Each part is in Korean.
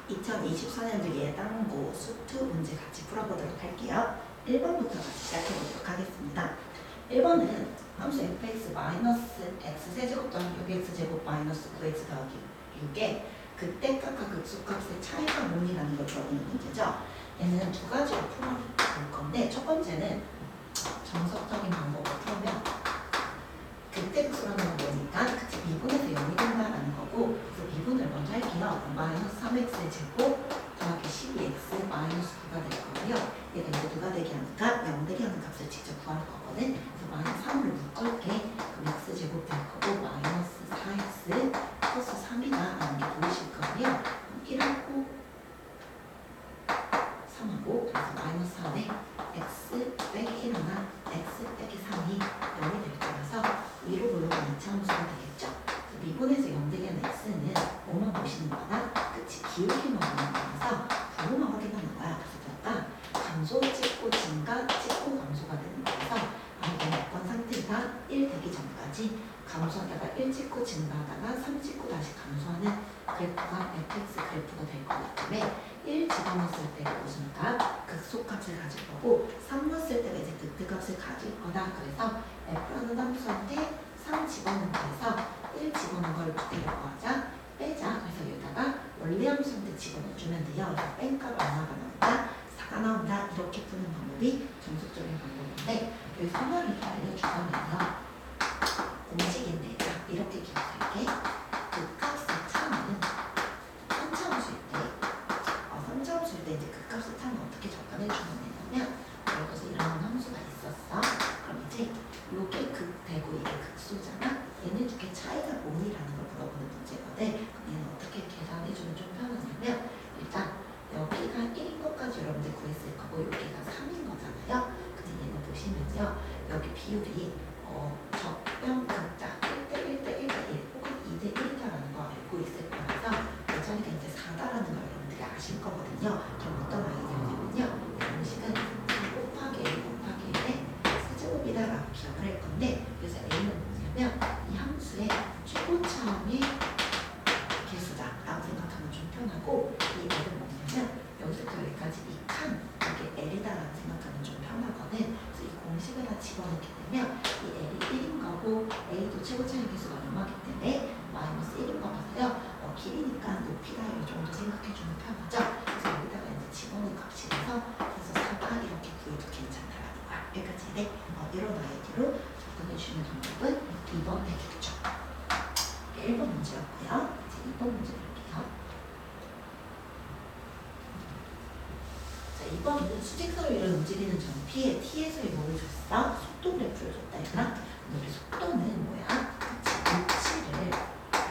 2024년도 예당고 수투 문제 같이 풀어보도록 할게요. 1번부터 같이 시작해보도록 하겠습니다. 1번은 함수 fx 마이너스 x 세제곱 더하기 6x제곱 마이너스 9x 더하기 6에 그때 각각 극소값의 차이가 뭐니라는 걸 풀어보는 문제죠. 얘는 두 가지로 풀어볼 건데 첫 번째는 정석적인 방법으로 풀면 그때 극소라는 건 뭐니까 그치 미분에서 0이 된다라는 거고, 그래서 미분을 먼저 할게요. 마이너스 3x의 제곱 더하기 12x 마이너스 9가 될 거고요. 얘가 이제 누가 되게 하니까 0 되게 하는 값을 직접 구할 거거든. 그래서 마이너스 3을 묶을게. 그럼 x제곱 될 거고 마이너스 4x 플러스 3이다 라는 게 보이실 거고요. 1하고 3하고 그래서 마이너스 4에 x 빼기 1 하나 x 빼기 3이 0이 될 거라서 위로 올라가는 이차함수가 되겠죠. 미분에서 0 되게 하는 x는 뭐만 보시는 거다? 끝이 기울기만 보는 거라서 부호만 확인하는 거야. 그래서 약간 감소 찍고 증가 찍고 감소가 되는 거라서 이게 몇 번 상태가 1 되기 전까지 감소하다가 1 찍고 증가하다가 3 찍고 다시 감소하는 그래프가 fx 그래프가 될 거기 때문에 1 집어넣었을 때가 무슨 값? 극소값을 가질 거고 3 넣었을 때가 이제 극대값을 가질 거다. 그래서 f라는 함수한테 3 집어넣어서 1 집어넣은 걸 그대로 구하자. 빼자. 그래서 여기다가 원래 함수한테 집어넣어주면 돼요. 그래서 뺀 값 얼마가 나온다? 4가 나온다. 이렇게 푸는 방법이 정석적인 방법인데 여기 성화를 더 알려주자면요. 공식인데 자, 이렇게 기억할게. 그 값의 차는 3차함수일 때 3차함수일 때 이제 그 값의 차는 어떻게 접근해 주면 되냐면 여기서 이런 함수가 있었어. 그럼 이제 요게 극되고 이게 극소잖아. 얘네 두 개 차이가 뭐니라는 걸 물어보는 문제거든. 그럼 얘는 어떻게 계산해주면 좀 편하냐면 일단 여기가 1인 것까지 여러분들 구했을 거고 여기가 3인 거잖아요. 근데 얘는 보시면요. 여기 비율이 적변 극자 1대1대1대1 혹은 2대1이다라는 거 알고 있을 거라서 이 자리가 이제 4다라는 걸 여러분들이 아실 거거든요. 그럼 어떤 아이디어냐면요. 공식은 4 곱하기 1 곱하기 1의 세제곱이다라고 기억을 할 건데 그래서 A는 뭐냐면 이 함수의 최고차함의 개수다라고 생각하면 좀 편하고 이 L은 뭐냐면 여기서부터 여기까지 이 칸, 이게 L이다라고 생각하면 좀 편하거든. 그래서 이 공식을 다 집어넣게 되면 이 L이 1인 거고 A도 최고차의 개수가 얼마기 때문에 마이너스 1인 거라서요. 길이니까 높이다 이 정도 생각해주면 편하죠. 그래서 여기다가 이제 집어넣은 값이 돼서 그래서 4가 이렇게 구해도 괜찮다라는 거야. 여기까지 네. 이런 아이디로 접근해주시는 방법은 2번 되겠죠. 1번 문제였고요. 이제 2번 문제 볼게요. 자, 2번은 수직선을 위로 움직이는 점피에 t에서의 뭐를 줬어? 속도 그래프를 줬다 했나? 우리 속도는 뭐야? 위치를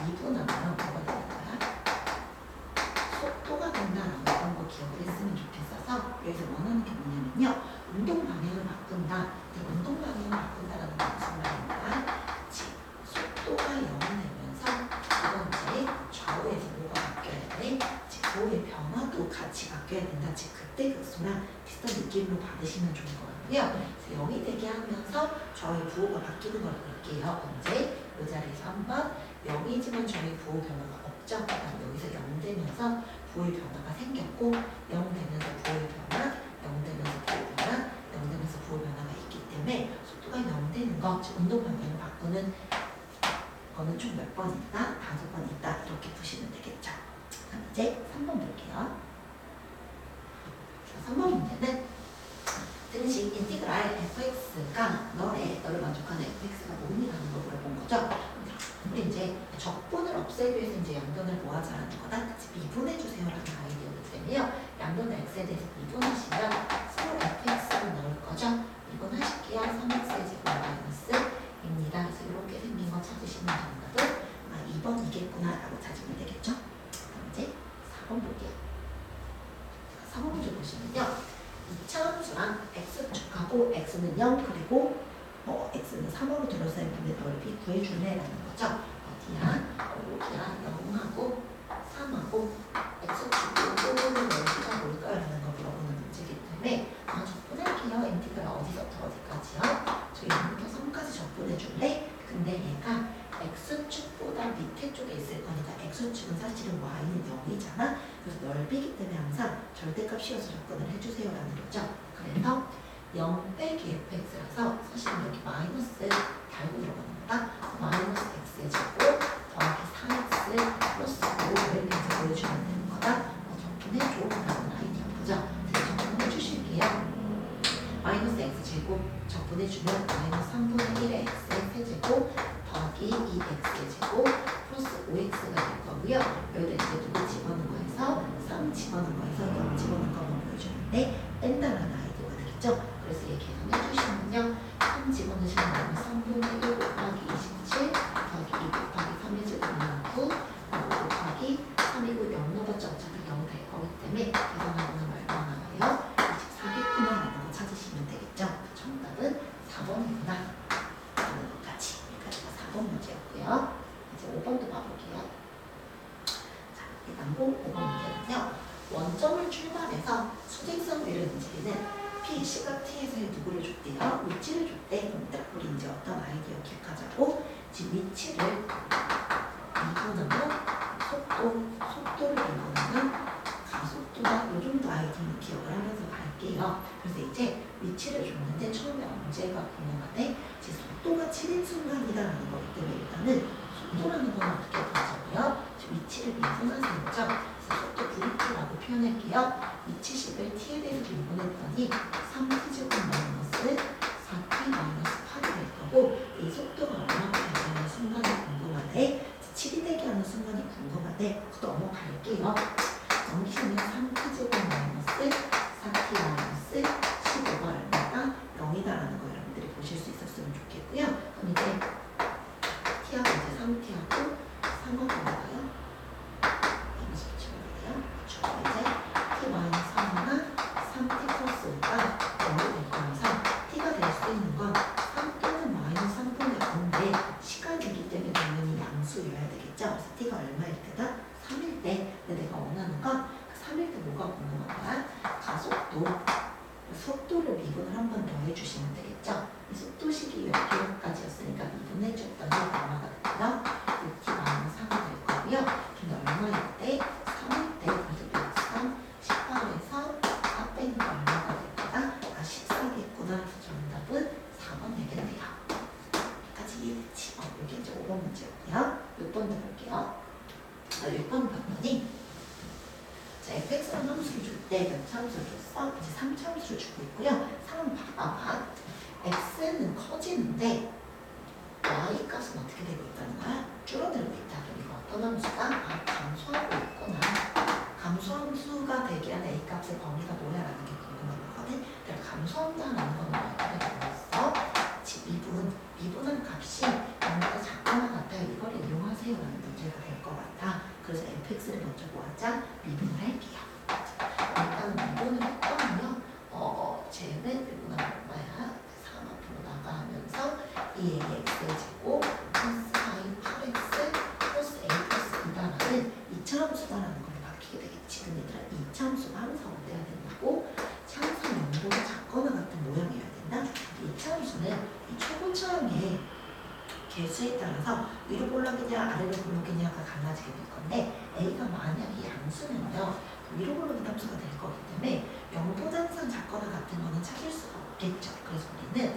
2분하면 뭐가 되는 거야? 속도가 된다라고 했던 거 기억을 했으면 좋겠어서 여기서 원하는 게 뭐냐면요. 운동 방향을 바꾼다. 근데 운동 방향을 바꾼다라는 건 무슨 말입니까? 속도가 0이 되면서 이건 이제 좌우에서 뭐가 바뀌어야 돼? 부호의 변화도 같이 바뀌어야 된다. 즉 그때 극소랑 비슷한 느낌으로 받으시면 좋을 것 같고요. 그래서 0이 되게 하면서 저희 부호가 바뀌는 걸 볼게요. 언제? 이 자리에서 한번 0이지만 저희 부호 변화가 없죠. 그다음 여기서 0 되면서 부호의 변화가 생겼고 0 되면서 부호의 변화, 0 되면서 부호 변화, 0 되면서 부호 변화가 있기 때문에 속도가 0 되는 거, 즉 운동 방향을 바꾸는 거는 총 몇 번 있다? 5번 있다. 이렇게 보시면 되겠죠. 그럼 이제 3번 볼게요. 3번 문제는 등식 인티그랄 fx가 너를 만족하는 fx가 뭐니라는 걸 물어본 거죠. 근데 이제 적분을 없애기 위해서 이제 양변을 모아자라는 거다. 같이 미분해주세요라는 아이디어이기 때문에요. 양변을 x에 대해서 미분하시면 서로 fx를 넣을 거죠. 미분하실게요. 3x의 제곱 마이너스입니다. 그래서 이렇게 생긴 거 찾으시면 정답은 2번이겠구나라고 찾으면 되겠죠. 그럼 이제 4번 볼게요. 4번 문제 보시면요. 2차 함수랑 x축하고 x는 0 그리고 x는 3으로 둘러싸인 분의 넓이 구해줄래라는 거죠. 어디야? 여기야. 0하고 3하고 x축으로 뽑는 넓이가 뭘까요라는 걸 물어보는 문제이기 때문에 적분할게요. 인티그랄 어디서부터 어디까지요? 저 0부터 3까지 적분해줄래? 근데 얘가 x축보다 밑에 쪽에 있을 x 그러니까 x축은 사실은 y는 0이잖아. 그래서 넓이기 때문에 항상 절대값 씌워서 접근을 해주세요라는 거죠. 그래서 0 빼기 fx라서 사실은 여기 마이너스 달고 들어가는 거다. 마이너스 x의 제곱 더하기 3x 플러스 5를 이렇게 보여주면 되는 거다. 적분해줘라는 아이디어 보죠. 적분해 주실게요. 마이너스 x 제곱 적분해주면 마이너스 3분의 1의 x의 세제곱 더하기 2x의 제곱 플러스 5x가 될 거고요. 여기다 이제 누구 집어넣은 거에서 3 집어넣은 거에서 0 집어넣은 거만 보여주는데 뺀다라는 아이디어가 되겠죠. 그래서 얘 계산해 주시면요. 3 집어넣으시면 마이너스 3분의 1 곱하기 27 더하기 2 곱하기 3의 제곱은 9 곱하기 3이고 0 넣어봤자 어차피 0 될 거기 때문에 계산하면 얼마 나와요? 24겠구나 라는 거 찾으시면 되겠죠. 정답은 4번이구나 라는 것까지. 여기까지가 4번 문제였고요. 이제 5번도 봐볼게요. 자, 일단 5번 문제는요. 원점을 출발해서 수직선비를 움직이는 P 시각 T에서의 누구를 줬대요? 위치를 줬대. 그럼 딱 우리 이제 어떤 아이디어 기억하자고. 지금 위치를 미분하면 속도를 미분하면 가속도나 요 정도 아이템을 기억을 하면서 갈게요. 그래서 이제 위치를 줬는데 처음에 언제가 궁금하네? 이제 속도가 7인 순간이다라는 거기 때문에 일단은 속도라는 건 어떻게 되자고요? 위치를 미분하세요. 그래서 속도 Vt라고 표현할게요. 위치식을 t에 대해서 미분했더니 3t제곱 마이너스 4t 마이너스 8이 될 거고 이 속도가 얼마나 되는 순간이 궁금하네. 7이 되게 하는 순간이 궁금하네. 넘어갈게요. 넘기시면 3t제곱 마이너스 4t 마이너스 15가 얼마나 0이다라는 거 여러분들이 보실 수 있었으면 좋겠고요. 그럼 이제 t하고 이제 3t하고 3은 얼마예요? 여기서 붙여볼게요. 이제 t 마이너스 3나 3t 플러스 5가 0이 될 거라서 t가 될 수 있는 건 3 또는 마이너스 3분의 5인데 시간이기 때문에 당연히 양수여야 되겠죠. 그래서 t가 얼마일 때다? 3일 때. 근데 내가 원하는 건 3일 때 뭐가 궁금한 거야? 가속도, 속도를 미분을 한 번 더 해주시면 되겠죠. 이 속도식이 여기까지였으니까 미분해줬더니 얼마가 됐고요? 6t 마이너스 3이 될 거고요. 근데 얼마일 때? 3일 때. 그래서 103, 18에서 4 빼는 거 얼마가 될 거다? 아, 14겠구나. 정답은 4번 되겠네요. 여기까지 이해됐지? 이게 이제 5번 문제였고요. 6번도 볼게요. 6번 봤더니 자, fx라는 함수를 줄 때 몇 참수를 줬어? 이제 3참수를 주고 있고요. 상황 봐봐. x는 커지는데 y 값은 어떻게 되고 있다는 거야? 줄어들고 있다. 그럼 이거 어떤 함수가? 아, 감소하고 있구나. 감소함수가 되게 하는 a 값의 범위가 뭐야라는 게 궁금한 거거든. 내가 감소한다라는 건 어떻게 되고 있어? 지금 미분한 값이 0보다 작거나 같아요. 이걸 이용하세요라는 문제가 될 것 같아. 그래서 fx를 먼저 뭐하자? 미분을 할게요. 일단 미분을 했거든요. 쟤는 미분하면 얼마야? 3 앞으로 나가면서 2a x의 제곱 플러스 4인 8x 플러스 a 플러스 2다라는 2차 함수다라는 걸로 바뀌게 되겠지. 근데 얘들아 2차 함수가 항상 어때야 된다고? 항상 0보다 작거나 같은 모양이어야 된다. 2차 함수는 이 초고차항의 개수에 따라서 위로 볼록이냐 아래로 볼록이냐가 달라지게 될 건데 a가 만약에 양수면요 위로 볼록인 함수가 될 거기 때문에 0보다 항상 작거나 같은 거는 찾을 수가 없겠죠. 그래서 우리는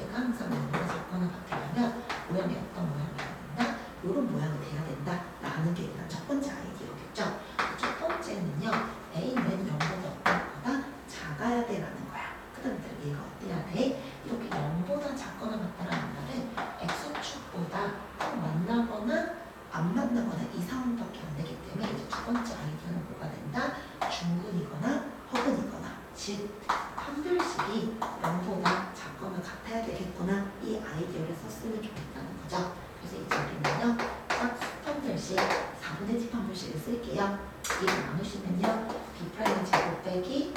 얘가 항상 0보다 작거나 같으려면 모양이 어떤 모양이어야 된다? 이런 모양이 돼야 된다 라는 게 일단 첫 번째 아이디어겠죠. 첫 번째는요 a는 0보다 어떤 거다? 작아야 돼 라는 거야. 그 다음에 얘가 어때야 돼? 이렇게 0보다 작거나 같다라는 말은 x축보다 만나거나 안 만나거나 이 상황밖에 안 되기 때문에 이제 두 번째 아이디어는 뭐가 된다? 중근이거나 허근이거나 즉 판별식이 0보다 작거나 같아야 되겠구나 이 아이디어를 썼으면 좋겠다는 거죠. 그래서 이제 우리는요 딱 판별식 4분의 집 판별식을 쓸게요. 이를 나누시면요 b' 제곱 빼기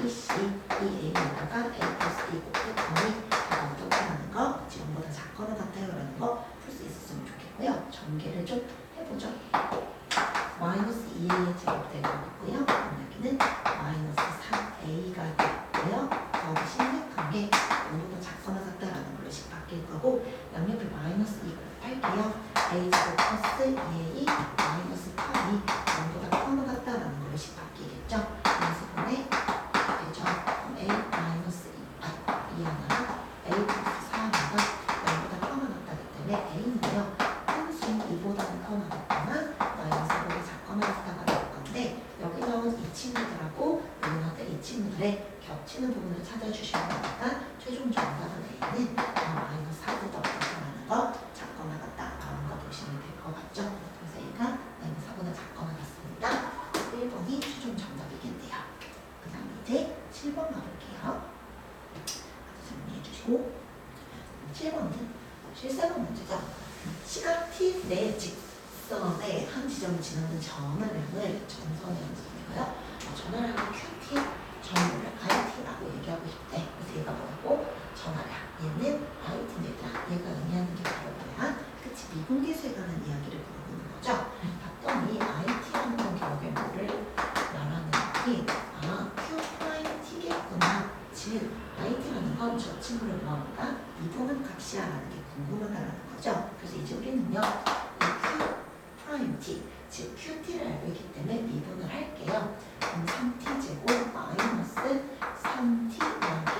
ac 2a에다가 a 플러스 2 곱했더니 제가 어떻게 하는 거? 지금보다 작거나 같아요 라는 거 풀 수 있었으면 좋겠고요. 전개를 좀 해보죠. 마이너스 2a의 제곱 될 거고요. 여기는 마이너스 3a가 되고요. 더하기 16한 게 0보다 작거나 같다라는 걸로 식 바뀔 거고 양옆에 마이너스 2 곱할게요. a 제곱 플러스 2a 마이너스 8이 0보다 커나 같다라는 걸로 식 바뀌겠죠. 그래서 보내 되죠. a 마이너스 2 하나 a 플러스 4가 0보다 커나 같다기 때문에 a는요 한수인 2보다는 커나 같거나 마이너스 4보다 작거나 같다가 나올 건데 여기 나온 이 친구들하고 여기 나온 이 친구들의 겹치는 부분을 찾아주시면 되니까 최종 정답은 a는 마이너스 4보다 없다라는 거 작거나 같다라는 거 보시면 될 것 같죠. 그래서 a가 마이너스 4보다 작거나 같습니다. 1번이 최종 정답이겠네요. 그 다음 이제 7번 가볼게요. 정리해 주시고 7번은 실사각 문제죠. 시각 t 내 직선의 한 지점을 지나는 전화량을 전선이라는 거고요. 전화량을 qt, 전류를 it라고 얘기하고 싶대. 그래서 얘가 뭐라고? 전화량. 얘는 it인 얘들아. 얘가 의미하는 게 바로 뭐야? 그치, 미분계수에 관한 이야기를 물어보는 거죠. 봤더니 it라는 건 결국에 뭐를 말하는 게 q' t겠구나. 즉 it라는 건 저 친구를 뭐하는가? 미분한 값이야라는 게 궁금하다라는 거죠. 그래서 이제 우리는요 이 q' 즉 qt를 알고 있기 때문에 미분을 할게요. 그럼 3t제곱 마이너스 3t 더하기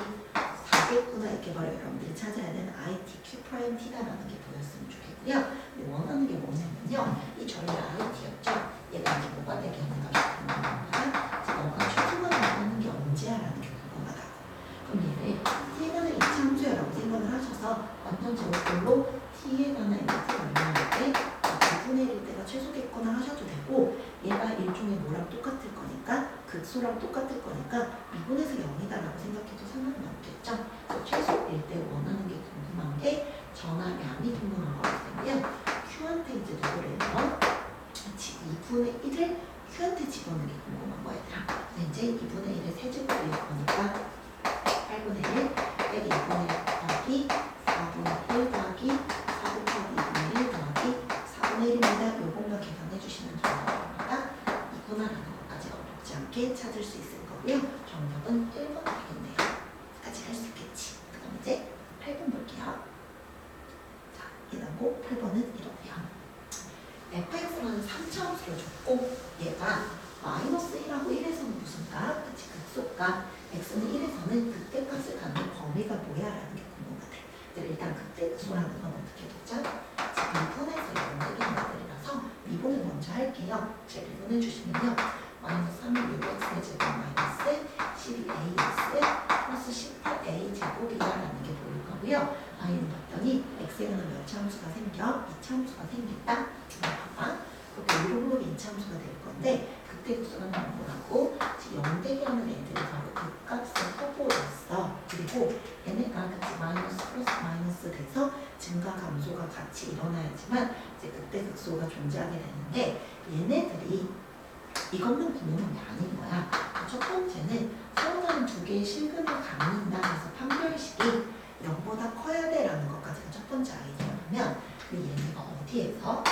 4겠구나 이렇게 바로 여러분들이 찾아야 되는 it q't다라는 게 보였으면 좋겠고요. 근데 원하는 게 뭐냐면요 이 전류 it였죠. 얘가 이제 뭐가 되겠는가 궁금하다. 너가 최소가 나오는 게 언제야라는 게 궁금하다고. 그럼 얘를 t에 관한 이차함수야라고 생각을 하셔서 완전 제곱꼴로 t에 관한 이렇게 얼마일 때 2분의 1일 때가 최소겠거나 하셔도 되고 얘가 일종의 뭐랑 똑같을 거니까 극소랑 똑같을 거니까 미분에서 0이다라고 생각해도 상관은 없겠죠. 그래서 최소일 때 원하는 게 궁금한 게 전화량이 궁금한 거기 때문에요. Q한테 이제 누구를 해요? 2분의 1을 Q한테 집어넣는 게 궁금한 거야 얘들아. 근데 이제 2분의 1의 세제곱일 거니까 8분의 1 빼기 2분의 1 더하기 4분의 1 더하기 4 곱하기 2분의 1 더하기 4분의 1입니다. 요것만 계산해 주시면 정답입니다. 이구나라는 것까지 어렵지 않게 찾을 수 있을 거고요. 정답은 1번 되겠네요. 까지 할 수 있겠지. 그럼 이제 8번 볼게요. 자, 얘하고 8번은 이렇고요. fx라는 3차함수를 줬고 얘가 마이너스 1하고 1에서는 무슨 값? 그치, 극소값. x는 1에서는 극대 값을 갖는 범위가 뭐야? 라는 게 궁금하대. 일단 극대 극소라는 건 어떻게 됐죠? 미분에서 연대기 모델이라서 미분을 먼저 할게요. 제 미분해 주시면요. 마이너스 3의 6x의 제곱 마이너스 12ax 플러스 18a 제곱이다라는 게 보일 거고요. y는 봤더니 x에는 몇 차함수가 생겨? 2차함수가 생긴다. 봐봐. 그렇게 위로 보면 2차함수가 될 건데 극대극소가 나온 거라고 지금 0대기 하는 애들이 바로 그 값을 커보였어. 그리고 얘네가 같이 마이너스 플러스 마이너스 돼서 증가 감소가 같이 일어나야지만 이제 극대극소가 존재하게 되는데 얘네들이 이것만 구분한 게 아닌 거야. 첫 번째는 서로 다른 두 개의 실근을 갖는다 해서 판별식이 0보다 커야 돼 라는 것까지가 첫 번째 아이디어라면 얘네가 어디에서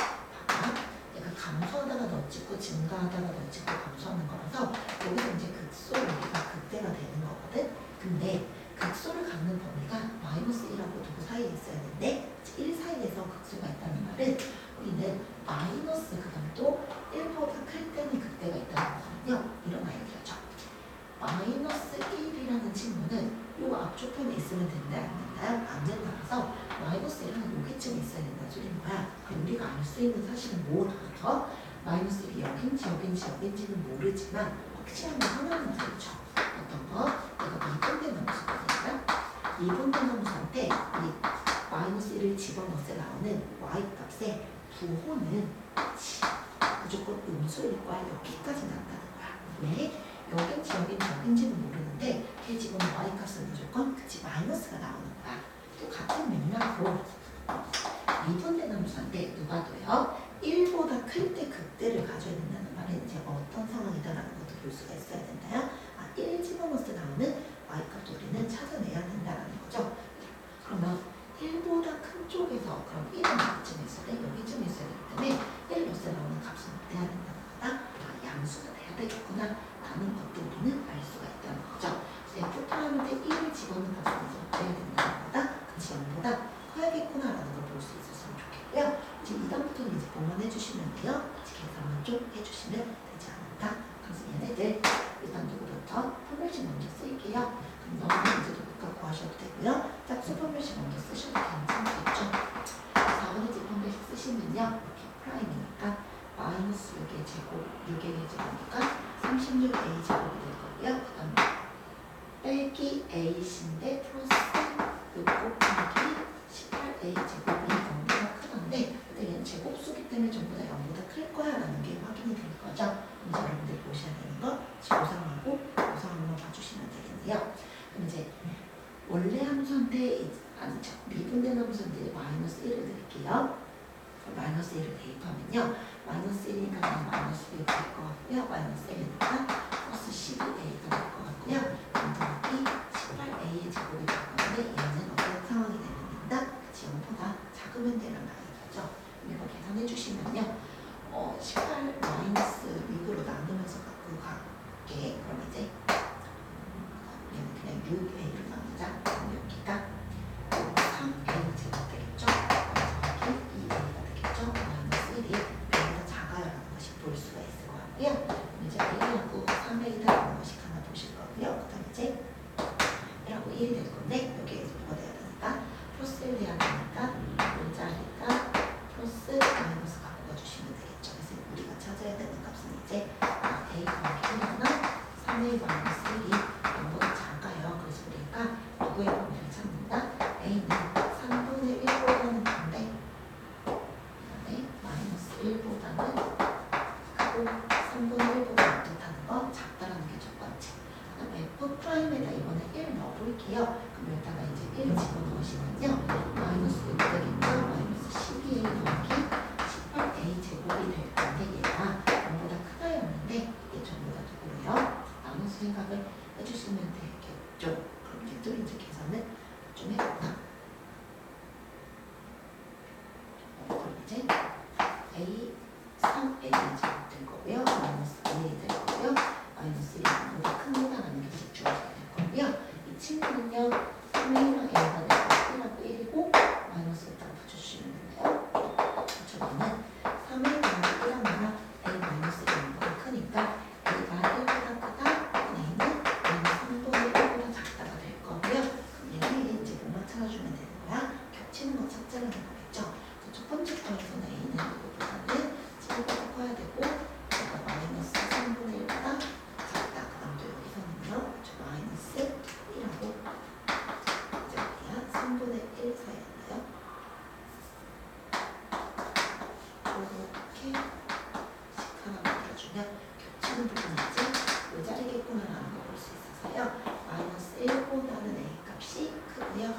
봐봐. 얘가 감소하다가 넣어찍고 증가하다가 넣어찍고 감소하는 거라서 여기서 이제 극소 여기가 극대가 되는 거거든. 근데 극소를 갖는 범위가 마이너스 1하고 누구 사이에 있어야 되는데 1 사이에서 극소가 있다는 말은 우리는 마이너스 그다음또 1보다 클 때는 극대가 있다는 거거든요. 이런 아이디어죠. 마이너스 1이라는 친구는 요 앞쪽편에 있으면 된다 안 된다요? 안 된다라서 마이너스 1은 여기쯤에 있어야 된다는 소리인 거야. 그럼 우리가 알 수 있는 사실은 뭐라서 마이너스 1이 여긴지는 모르지만 확실한 거 하나는 알죠. 어떤 거? 내가 미분된 함수거든요. 미분된 함수한테 이 마이너스 1을 집어넣어서 나오는 y값의 부호는 무조건 음수일 거야. 여기까지 난다는 거야. 왜? 여긴지는 모르는데 걔 집어넣은 y값은 무조건 그치 마이너스가 나오는 거야. 또 같은 맥락으로 미분된 함수한테 누가 돼요? 1보다 클 때 극대를 가져야 된다는 말은 이제 어떤 상황이다라는 것도 볼 수가 있어야 된다요. 1 집어넣어서 나오는 y값도 우리는 찾아내야 된다라는 거죠. 그러면 1보다 큰 쪽에서 그럼 1은 여기쯤에 있어야 돼? 여기쯤에 있어야 되기 때문에 1 넣어서 나오는 값은 어때야 된다는 거다? 양수가 돼야 되겠구나 라는 것도 우리는 알 수가 있다는 거죠. 그래서 F'한테 1을 집어넣는 값은 어때야 된다는 거다? 그치 0보다 커야겠구나 라는 걸 볼 수 있었으면 좋겠고요. 이제 2단부터는 이제 뭐만 해주시면 돼요? 좀 해주시면 되지 않을까. 그래서 얘네들 일단 누구부터 포맷이 먼저 쓸게요. 그럼 너무 이제 누구가 구하셔도 되고요. 짝수 포맷이 먼저 쓰셔도 괜찮겠죠. 4분의 포맷 쓰시면요. 이렇게 프라임이니까 마이너스 6의 제곱, 6의 제곱이니까 36a 제곱이 될 거고요. 그 다음에 빼기 a인데 플러스 6 곱하기 18a 제곱이 0보다 크던데 근데 얘는 제곱수기 때문에 전부 다 0보다 클 거야 라는 게 확인이 될 거죠. 이제 여러분들이 보셔야 되는 거 고상하고 고상함만 봐주시면 되겠네요. 그럼 이제 원래 함수한테 아니죠. 미분된 함수인데 마이너스 1을 드릴게요. 마이너스 1을 대입하면요. 마이너스 1이니까 그냥 마이너스 1이 될 것 같고요. 마이너스 1이니까 플러스 12a가 될 것 같고요. 더하기 18a의 제곱이 될 건데 얘는 어떤 상황이 되는다? 그치, 0보다 작으면 되는 말이죠. 이거 계산해 주시면요. 18 마이너스 6으로 나누면서 갖고 갈게. 그럼 이제 얘는 그냥 6a로 나누자. 그럼 여기가 3a 제곱 되겠죠? 더하기 2a가 되겠죠? 마이너스 1이 a보다 작아요라는 것이 볼 수가 있을 것 같고요. 그럼 이제 a하고 3a라는 것이 하나 보실 거고요. 그 다음에 이제 1하고 1이 될 건데 여기에서 뭐가 돼야 되니까 플러스 1 돼야 되니까 모자니까 플러스 마이너스 갖고 가주시면 되겠죠. 그래서 우리가 찾아야 되는 값은 이제 a 더하기 1이나 3a 마이너스 1이 0보다 작아요. 그래서 우리가 누구의 범위를 찾는다? a는 3분의 1보다는 큰데 그다음에 마이너스 1보다는 크고 3분의 1보다 어떻다는 거 작다라는 게 첫 번째. 그다음에 F'에다 이번에 1 넣어볼게요. 그럼 여기다가 이제 1 집어넣으시면요. 마이너스 6 되겠죠? 마이너스 12a 더하기 18a 제곱이 될 건데 얘가 0보다 크다였는데 이게 전부 다 누구예요? 나눠서 생각을 해주시면 되겠죠. 그럼 얘들 이제 계산을 좀 해볼까? 그럼 이제 a 3a 제곱 될 거고요. 마이너스 2a 될 거고요. 마이너스 1이 보다 큽니다라는 게 주어져야 될 거고요. 이 친구는요. 3a랑 a가 되고 1하고 1이고 마이너스 딱 붙여주시면 되나요? 저기는 3a 더하기 1하면 a 마이너스 1보다 크니까 a가 1보다 크다. a는 마이너스 3분의 1보다 작다가 될 거고요. 그럼 얘는 이제 뭐만 찾아주면 되는 거야? 겹치는 거 찾자라는 거겠죠. 첫 번째 거에서는 a는 이거보다는 7보다 커야 되고 얘가 마이너스 3분의 1보다 작다. 그 다음 또 여기서는요. 저 마이너스 1하고 이제 어디야? 3분의 1 사이였나요? 이렇게 식 하나 만들어주면 겹치는 부분이지 요 자리겠구나라는 걸 볼 수 있어서요. 마이너스 1보다는 a 값이 크고요.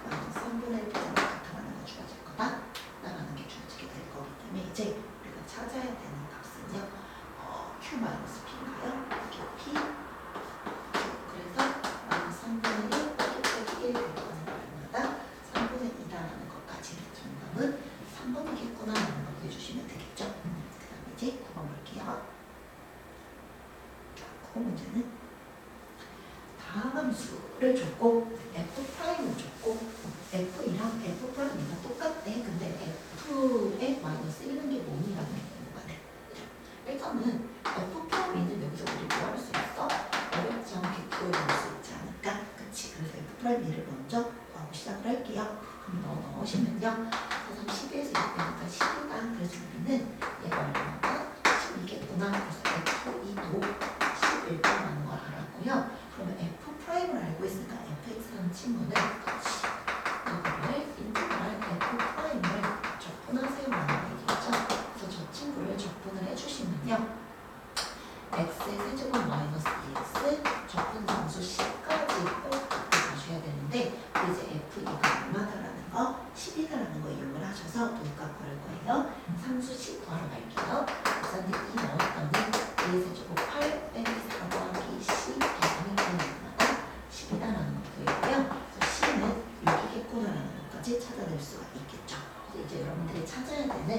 마이너스 3분의 1보다는 같다라는 거 주어질 거다. 라는 게 주어지게 될 거기 때문에 이제 우리가 찾아야 되는 값은요. Q-P인가요? 이렇게 P 그래서 마이너스 3분의 1 빼기 1 될 거는 얼마다? 3분의 2다라는 것까지 정답은 3번이겠구나라는 걸 해주시면 되겠죠. 그 다음에 이제 9번 볼게요. 9번 문제는 다음 함수를 줬고 F'을 줬고 F이랑 F'이랑 똑같대. 근데 F에 마이너스 1은 게 뭐니라는 게 궁금하네. 일단은 F'는 여기서 우리 뭐 할 수 있어? 어렵지 않게 구해볼 수 있지 않을까? 그치? 그래서 F'를 먼저 구하고 시작을 할게요. 그럼 넣으시면요. 그래서 12에서 2빼니까 12가 그래서 우리는 얘가 얼마나 12겠구나. 그래서 F2도 11거라는 걸 알았고요. 그러면 F'을 알고 있으니까 fx라는 친구는 같이 이거를 인테그랄 F'을 적분하세요라는 얘기죠. 그래서 저 친구를 적분을 해주시면요. x의 세제곱 마이너스 2x 적분상수 c까지 꼭 갖고 가셔야 되는데 이제 f2가 얼마다라는 거 10이다라는 거 이용을 하셔서 돈값 구할 거예요. 상수 c 구하러 갈게요. 그래서 2 넣었더니 a의 세제곱 8 빼기 4 더하기 c 계산을 해보면 10이다라는 거 보이고요. 그래서 c는 6이겠구나라는 것까지 찾아낼 수가 있겠죠. 그래서 이제 여러분들이 찾아야 되는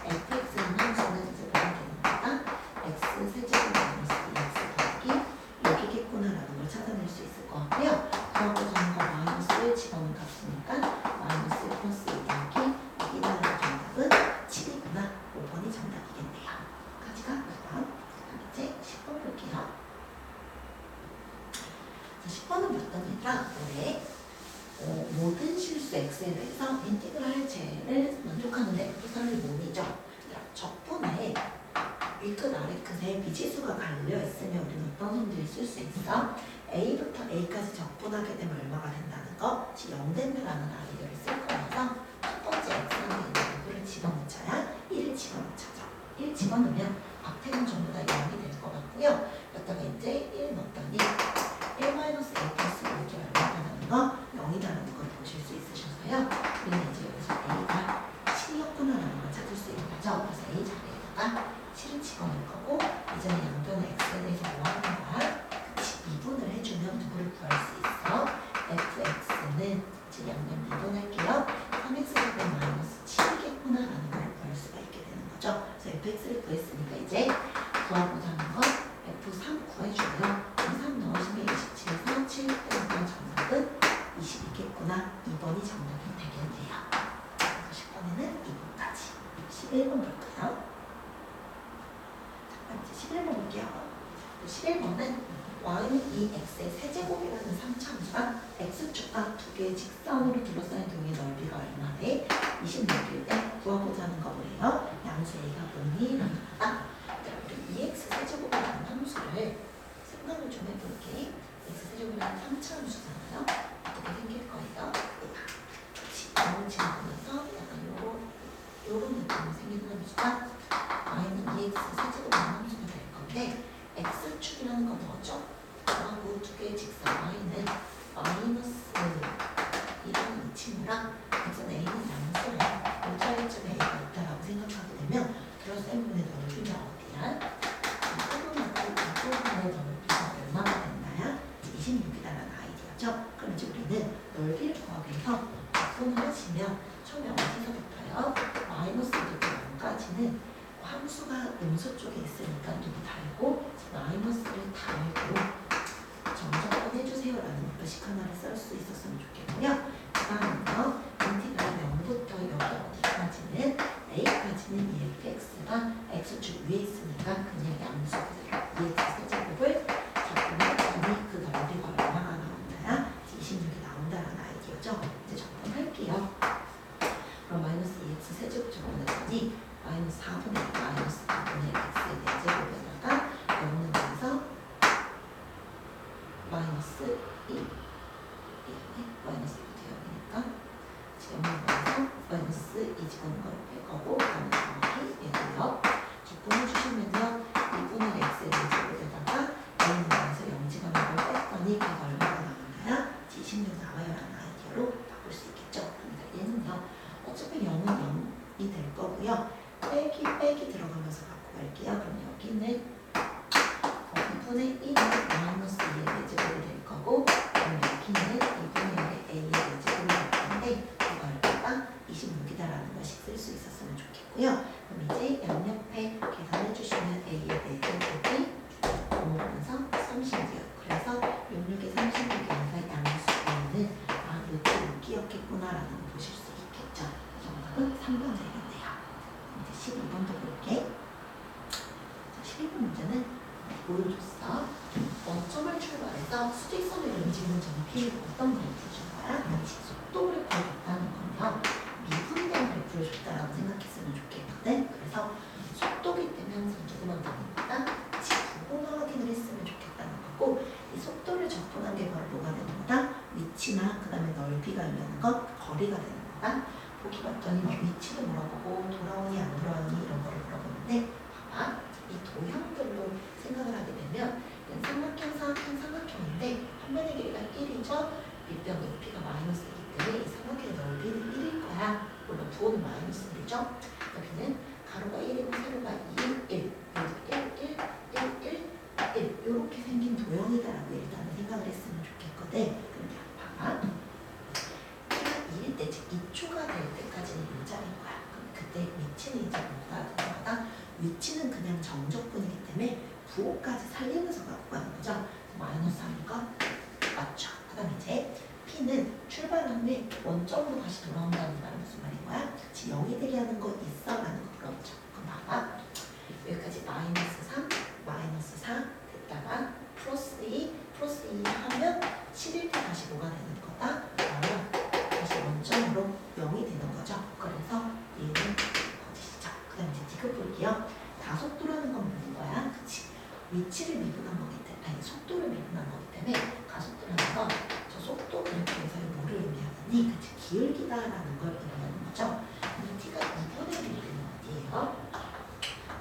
fx라는 함수는 이제 뭐가 되는 거다? x 세제곱 마이너스 2x 더하기 6이겠구나라는 위끝 아래끝에 미지수가 갈려있으면 우리는 어떤 성질을 쓸 수 있어? A부터 A까지 적분하게 되면 얼마가 된다는 거? 즉 0된다라는 아이디어를 쓸 거라서 첫 번째 x는 누구를 집어넣자야? 1을 집어넣자죠. 1 집어넣으면 앞에는 전부 다 0이 될 것 같고요. 여기다가 이제 1 넣었더니 1-a 플러스 5가 얼마다라는 거? 0이다라는 걸 보실 수 있으셔서요. 우리는 이제 여기서 A가 7이었구나라는 걸 찾을 수 있는 거죠. 그래서 A 자리에다가 7을 집어넣을 거고 이제는 양변의 x에 대해서 뭐 하는 거야? 미분을 해주면 누구를 구할 수 있어? fx는 즉 양변 미분할게요. 3x가 된 마이너스 7이겠구나라는 걸 구할 수가 있게 되는 거죠. 그래서 fx를 구했으니까 이제 구하고자 하는 건 f3 구해주고요. 3 넣으시면 27에서 7 빼면 정답은 20이겠구나. 2번이 정답이 되겠네요. 그래서 10번에는 2번까지. 11번 볼까요? 잠깐 이제 11번 볼게요. 11번은 y는 2x의 세제곱이라는 3차함수가 x축과 두 개의 직선으로 둘러싸인 동의 넓이가 얼마래? 26일 때 구하고자 하는 거 뭐예요? 양수 a가 뭐니? 라는 거다. 우리 2x 세제곱이라는 함수를 생각을 좀 해볼게. x 세제곱이라는 3차함수잖아요. 어떻게 생길 거예요? 너무 지나면서 약간 요런 느낌으로 생기는 함수가 y는 2x 세제곱이라는 함수가 될 건데 x축이라는 건 뭐죠? 하고 두 개의 직선 y는 마이너스 1이라는 이 친구랑 직선 a는 양수래. 이 차이점에 a가 있다라고 생각하게 되면 그럴셈분의 넓이가 어디야? 이 부분하고 이 부분의 넓이가 얼마가 됐나요? 26이다라는 아이디어죠. 그럼 이제 우리는 넓이를 구하기 위해서 약분을 하시면 처음에 어디서부터요? 마이너스 1부터 0까지는 함수가 음수 쪽에 있으니까 누구 달고 마이너스를 달고 정정권 해주세요라는 것식 하나를 쓸 수 있었으면 좋겠고요. 그 다음은요. 인티그랄 0부터 여기 어디까지는 a까지는 2fx가 x축 위에 있으니까 그냥 양수 그대로 2x 세제곱을 작분했더니 그 넓이가 얼마가 나온다야? 26이 나온다라는 아이디어죠. 이제 적분할게요. 그럼 마이너스 2x 세제곱 적분했더니 마이너스 4분의 1 마이너스 4분의 x의 4제곱에다가 0은 여기서 마이너스 1 마이너스 1부터 0이니까 지금 여기서 마이너스 2 집어넣은 걸 뺄 거고 그다음에 정확히 얘도요. 적분해 주시면요. 2분의 x의 4제곱에다가 a는 여기서 0 집어넣은 걸 뺐더니 걔가 얼마가 나오나요? 26 나와요라는 아이디어로 바꿀 수 있겠죠. 그러니까 얘는요. 어차피 0은 0이 될 거고요. 빼기 들어가면서 갖고 갈게요. 그럼 여기는 2분의 1이 마이너스 2의 4제곱이 될 거고 그럼 여기는 2분의 1의 a의 4제곱이 될 건데 이걸 26이다라는 것이 쓸 수 있었으면 좋겠고요. 그럼 이제 양옆에 계산해 주시면 a의 4제곱이 넘어가면서 36이요. 그래서 66의 36이니까 양수 a는 루트 6이었겠구나라는 걸 보실 수 있겠죠. 정답은 3번 되겠네요. 이제 12번도 볼게. 12번 문제는 뭐를 줬어? 원점을 출발해서 수직선을 움직이는 점이 어떤 그래프를 준 거야? 속도 그래프를 줬다는 건요. 미분된 그래프를 줬다라고 생각했으면 좋겠거든. 그래서 속도기 때문에 항상 누구만 되니까 지구본화 확인을 했으면 좋겠다는 거고 이 속도를 적분한 게 바로 뭐가 되는 거다? 위치나 그 다음에 넓이가 있는 것, 거리가 되는 거다. 보기 봤더니 위치를 물어보고 돌아오니 안 돌아오니 이런 거를 물어보는데 봐봐. 이 도형들로 생각을 하게 되면 삼각형, 사각형, 삼각형인데 한 면의 길이가 1이죠. 밑변 높이가 마이너스이기 때문에 이 삼각형의 넓이는 1일 거야. 물론 부호는 마이너스 1이죠. 여기는 가로가 1이고 세로가 2, 1, 1 이렇게 생긴 도형이다라고 일단은 생각을 했으면 좋겠거든. 그런데 봐봐. 1일 때, 즉 2초가 될 때까지는 이 자리인 거야. 그럼 그때 위치는 이제 뭐가 되는 거다? 위치는 그냥 정적분이기 때문에 부호까지 살리면서 갖고 가는 거죠. 마이너스 하는 거 맞죠? 그 다음에 이제 P는 출발한 후에 원점으로 다시 돌아온다는 말은 무슨 말인 거야? 그치, 0이 되게 하는 거 있어? 라는 거 물어보죠. 그럼 봐봐. 여기까지 마이너스 3, 마이너스 4 됐다가 플러스 2 하면 7일 때 다시 뭐가 되는 거다? 다시 원점으로 0이 되는 거죠. 그래서 얘는 거짓이죠. 그 다음에 이제 디귿 볼게요. 가속도라는 건 뭐인 거야? 그치? 위치를 미분한 거기 때문에, 아니, 속도를 미분한 거기 때문에 가속도라는 건 저 속도 이렇게 해서 뭐를 의미하니? 그치? 기울기다라는 걸 의미하는 거죠. 이 t가 2분의 1일 때는 어디예요?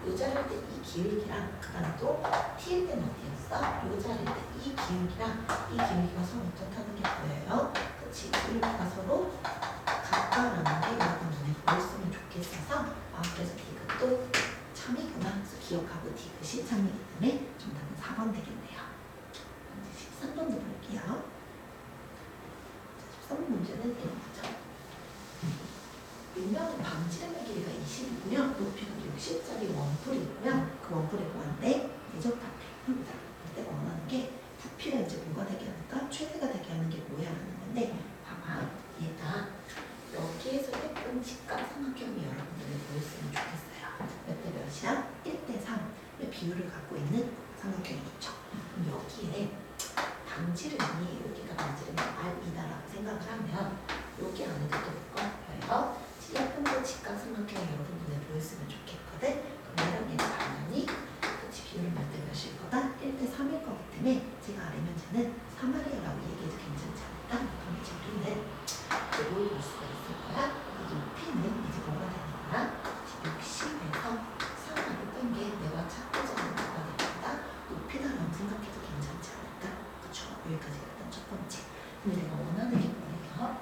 요 자를 때 이 기울기랑 그 다음에 또 t일 때는 어디였어? 요 자를 때 이 기울기랑 이 기울기가 서로 어떻다는 게 보여요? 그치? 기울기가 서로 같다라는 게 여러분 눈에 보였으면 좋겠어서 그래서 디귿도 참이구나. 그래서 기억하고 디귿이 참이기 때문에 정답은 4번 되겠네요. 이제 13번도 볼게요. 13번 문제는 이런 거죠. 일명은 방지름의 길이가 20이고요. 높이가 60짜리 원뿔이고요. 그 원뿔이 뭐한데? 대적답입니다. 그때 원하는 게 부피가 이제 뭐가 되게 하니까 최대가 되게 하는 게 뭐야 하는 건데, 봐봐. 얘가 여기에서 예쁜 직각삼각형이 여러분들이 보였으면 좋겠어요. 몇 대 몇이야? 1대 3의 비율을 갖고 있는 삼각형이죠. 그럼 여기에 방지름이, 여기가 방지름이 R이다라고 생각을 하면 여기 안에도 또 뭐예요? 예쁜 직각삼각형이 여러분 눈에 보였으면 좋겠거든. 그럼 얘랑 얘는 당연히 같이 비율은 몇 대 몇일 거다? 1대 3일 거기 때문에 제가 R의 면제는 3R이라고 얘기해도 괜찮지 않을까? 그럼 이제 우리는 뭘 볼 수가 있을 거야? 이 높이는 이제 뭐가 되는 거야? 60에서 3R을 뺀 게 내가 찾고자 하는 뭐가 되는 거다? 높이다라고 생각해도 괜찮지 않을까? 그쵸? 여기까지 일단 첫 번째. 근데 내가 원하는 게 뭐예요?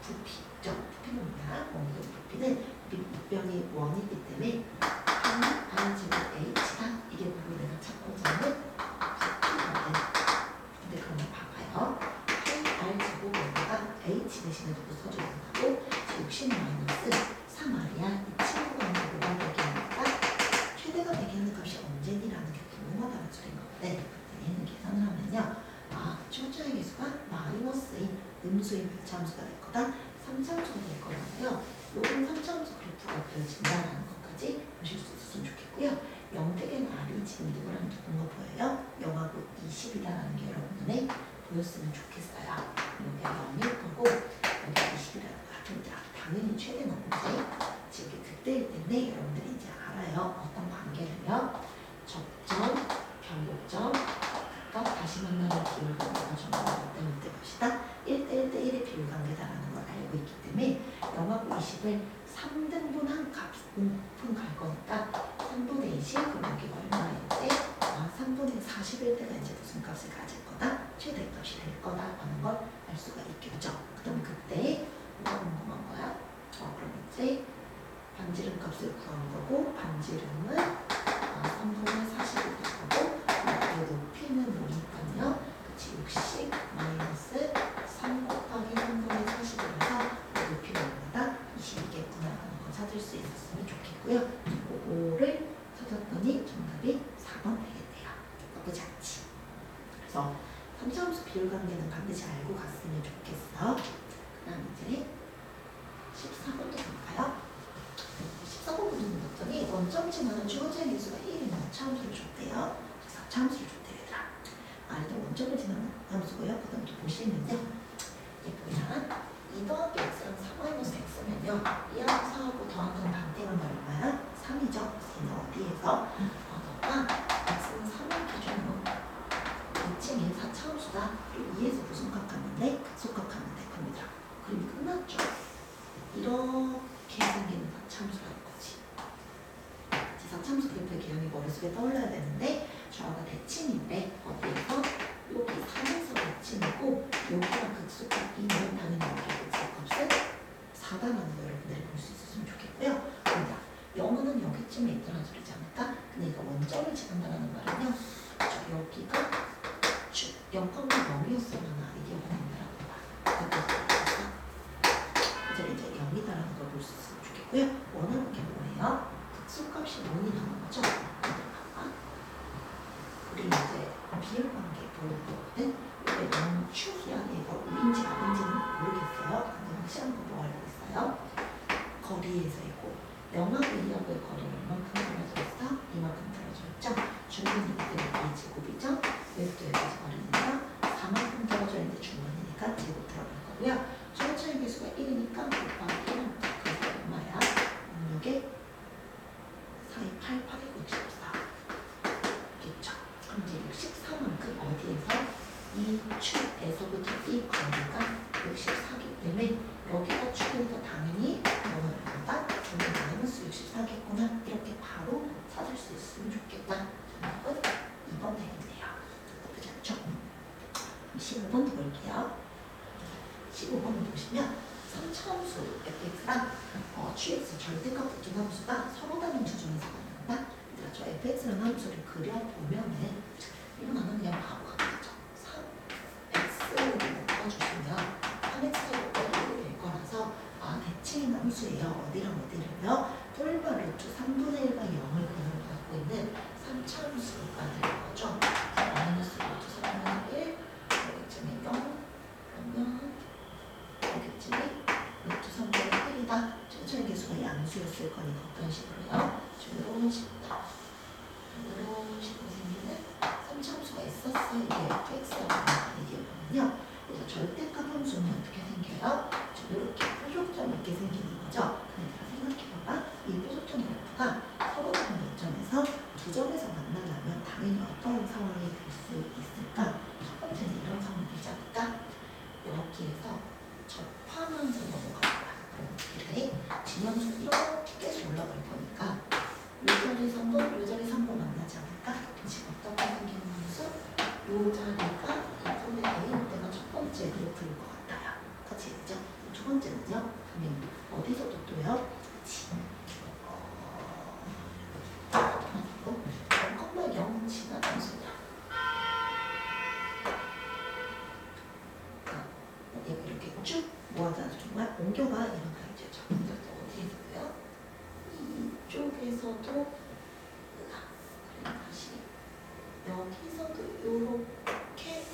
부피죠. 부피는 뭐야? 원의 부피는 밑변이 원이기 때문에 R제곱 H다. 이게 바로 내가 찾고자 하는 부피거든. 근데 그러면 봐봐요. R제곱에다가 H 대신에 누구 써줘야 된다고? 60-3R이야. 이 친구가 이제 뭐가 되게 하니까 최대가 되게 하는 값이 언제니라는 게 궁금하다는 소리인 건데, 얘는 계산을 하면요. 초자의 개수가 마이너스인 음수인 배차함수가 될 거다. 3차함수가 될 거라고요. 요건 3차함수 그래프가 그려진다라는 것까지 보실 수 있었으면 좋겠고요. 0대개는 R이 지금 누구랑 누군가 보여요? 0하고 20이다라는 게 여러분 눈에 보였으면 좋겠어요. 여기가 0일 거고 여기가 20이라는 거. 그럼 당연히 최대는 언제? 지금 그때일 텐데 여러분들이 이제 알아요. 어떤 관계를요? 접점, 변곡점, 다시 만나는 비율 관계가 정말 몇 대 몇이다? 1대 1대 1의 비율 관계다라는 걸 알고 있기 때문에 0하고 20을 3등분한 값은 갈 거니까 3분의 20, 그럼 여기가 얼마일 때? 3분의 41 때가 이제 무슨 값을 가질 거다? 최대 값이 될 거다라는 걸 알 수가 있겠죠. 그럼 그때 뭐가 궁금한 거야? 그럼 이제 반지름 값을 구한 거고, 반지름은 3분의 41일 거고, 높이는 뭐니까요? 그치, 60 마이너스 3 곱하기 3분의 41에서 높이가 얼마다? 20이겠구나라는 거 찾을 수 있었으면 좋겠고요. 그거를 찾았더니 정답이 4번 되겠네요. 나쁘지 않지. 그래서 3차함수 비율 관계는 반드시 알고 갔으면 좋겠어. 그 다음 이제 14번도 볼까요? 14번 문제는 봤더니 원점 지나는 주어진 개수가 1이면 차함수를 줬대요. 그래서 차함수를 줬대요, 얘들아. 일단 원점을 지나는 함수고요. 그 다음 또 보시면요. 이게 뭐야? 2 더하기 x랑 4 마이너스 x면요. 2하고 4하고 더한 건 반대하면 얼마야? 3이죠. 얘는 어디에서? 너가 x는 3을 기준으로 2층에 4차함수다. 그리고 2에서 무슨 값 갖는데? 극소값 갖는데 겁니다. 그럼 끝났죠. 이렇게 생기는 4차함수라는 거지. 4차함수 그래프의 개념이 머릿속에 떠올라야 되는데 저하가 대칭인데 어디에서? 여기 3에서 대칭이고 여기가 극소값이면 당연히 여기 극소값은 4다라는 거 여러분들이 볼 수 있었으면 좋겠고요. 그러니까 0은 여기쯤에 있다는 소리지 않을까? 근데 이거 원점을 지난다는 말은요. 여기가 0,0이었으면 아이디어가 된다라고 봐. 그래서 이제 0이다라는 걸 볼 수 있으면 좋겠고요. 원하는 게 뭐예요? 극소값이 0이 나오는 거죠. 우리 이제 비율 관계 보는 거거든. 이게 0축이야. 얘가 5인지 아닌지는 모르겠어요. 방금 시험 공부 알고 있어요. 거리에서이고 0하고 2하고의 거리는 얼만큼 떨어져 있어? 이만큼 떨어져 있죠. 중간이기 때문에 2제곱이죠. 여기도 여기까지 거리니까 4만큼 떨어져 있는데 중간이니까 제곱 들어갈 거고요. 최고차의 개수가 1이니까 곱하기 1 그래서 얼마야? 6에 4이 8, 8이고 이 축에서부터 이 거리가 64기 때문에 여기가 축이니까 당연히 이거보다 저는 마이너스 64겠구나 이렇게 바로 찾을 수 있으면 좋겠다. 정답은 2번 되겠네요. 그렇지 않죠? 15번도 볼게요. 15번을 보시면 3차함수 fx랑 qx 절대값 두함수가 서로 다른 주점에서 만난다. 그러니까 저 fx라는 함수를 그려보면은 이거 나는 그냥 바로 가겠죠. 3x를 묶어주시면 3x가 될 거라서 대칭 함수예요. 어디랑 어디를요? 뿔바 루트 3분의 1과 0을 그대로 갖고 있는 3차 함수가 될 거죠. 마이너스 루트 3분의 1 여기쯤에 0 그러면 여기쯤에 루트 3분의 1이다. 최초의 개수가 양수였을 거니까 어떤 식으로요? 이런 식으로 이런 식으로 생기는 3차 함수가 있었어요. 이게 fx라고 얘기하거든요. 그래서 절대값 함수는 어떻게 생겨요? 이렇게 표적점 있게 생기는 거죠. 그러니까 생각해봐봐. 이 표적점 F가 서로 다른 요점에서 두 점에서 만나려면 당연히 어떤 상황이 될 수 있을까? 첫 번째는 이런 상황이 되지 않을까? 여기에서 접하면서 넘어갈 거야. 그럼 어떻게 돼? 진영수가 이렇게 계속 올라갈 거니까 요 자리 3번, 요 자리 3번 만나지 않을까? 지금 어떻게 생기는 함수? 요 자리가 2분의 A일 때가 첫 번째 그래프일 것 같아요. 같이 있죠? 두 번째는요? 그러면 어디서도 또요? 아니고 0,0 지나가는 소리야. 얘가 이렇게 쭉 모아져서 정말 옮겨가 이런 가이드죠. 어디에서도요? 이쪽에서도 다시 여기서도 이렇게